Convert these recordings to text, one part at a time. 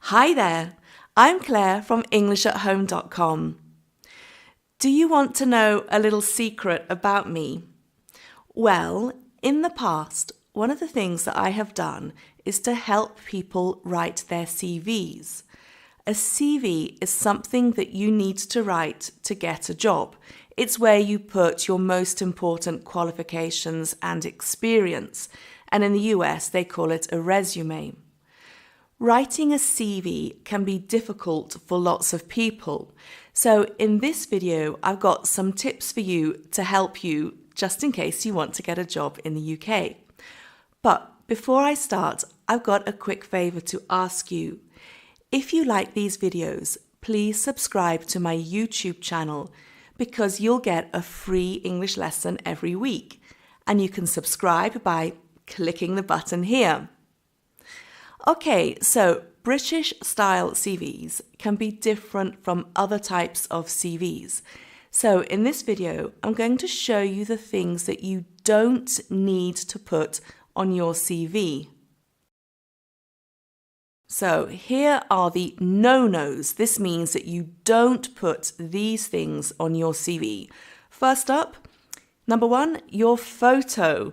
Hi there, I'm Claire from english-at-home.com. Do you want to know a little secret about me? Well, in the past, one of the things that I have done is to help people write their CVs. A CV is something that you need to write to get a job. It's where you put your most important qualifications and experience, and in the US they call it a resume. Writing a CV can be difficult for lots of people, so in this video I've got some tips for you to help you just in case you want to get a job in the UK. But before I start, I've got a quick favour to ask you. If you like these videos, please subscribe to my YouTube channel because you'll get a free English lesson every week, and you can subscribe by clicking the button here. Okay, so British style CVs can be different from other types of CVs. So in this video, I'm going to show you the things that you don't need to put on your CV. So here are the no-nos. This means that you don't put these things on your CV. First up, number one, your photo.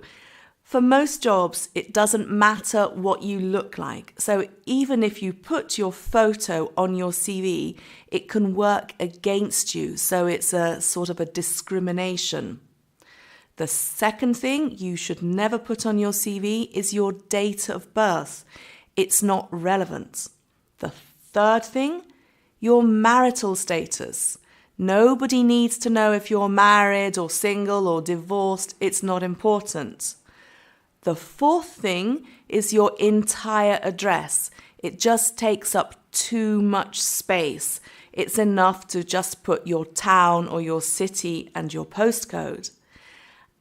For most jobs, it doesn't matter what you look like. So even if you put your photo on your CV, it can work against you. So it's a sort of a discrimination. The second thing you should never put on your CV is your date of birth. It's not relevant. The third thing, your marital status. Nobody needs to know if you're married or single or divorced. It's not important. The fourth thing is your entire address. It just takes up too much space. It's enough to just put your town or your city and your postcode.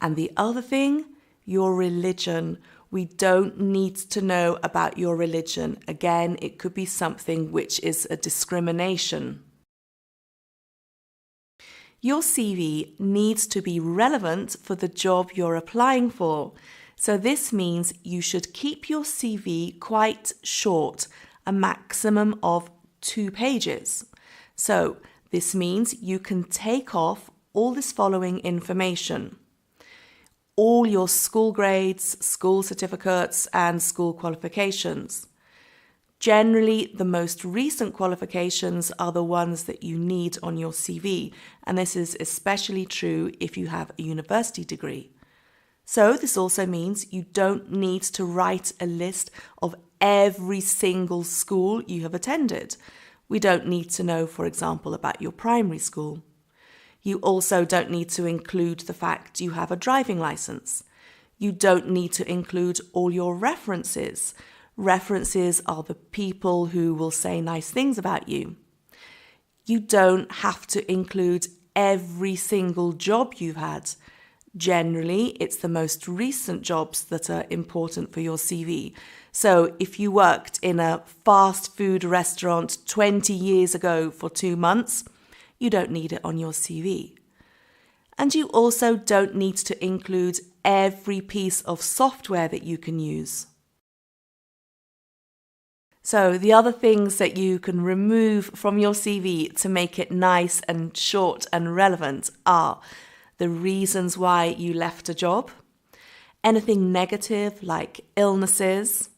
And the other thing, your religion. We don't need to know about your religion. Again, it could be something which is a discrimination. Your CV needs to be relevant for the job you're applying for. So this means you should keep your CV quite short, a maximum of 2 pages. So this means you can take off all this following information. All your school grades, school certificates, and school qualifications. Generally, the most recent qualifications are the ones that you need on your CV, and this is especially true if you have a university degree. So this also means you don't need to write a list of every single school you have attended. We don't need to know, for example, about your primary school. You also don't need to include the fact you have a driving license. You don't need to include all your references. References are the people who will say nice things about you. You don't have to include every single job you've had. Generally, it's the most recent jobs that are important for your CV. So if you worked in a fast food restaurant 20 years ago for 2 months, you don't need it on your CV. And you also don't need to include every piece of software that you can use. So the other things that you can remove from your CV to make it nice and short and relevant are the reasons why you left a job, anything negative like illnesses,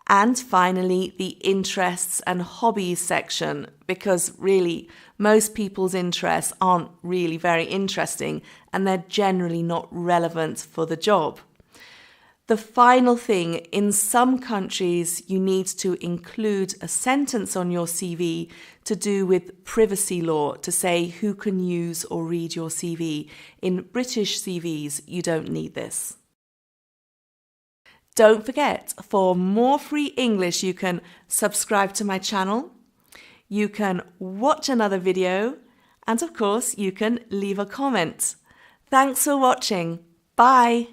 and finally the interests and hobbies section, because really most people's interests aren't really very interesting and they're generally not relevant for the job. The final thing, in some countries you need to include a sentence on your CV to do with privacy law, to say who can use or read your CV. In British CVs, you don't need this. Don't forget, for more free English, you can subscribe to my channel, you can watch another video, and of course, you can leave a comment. Thanks for watching. Bye.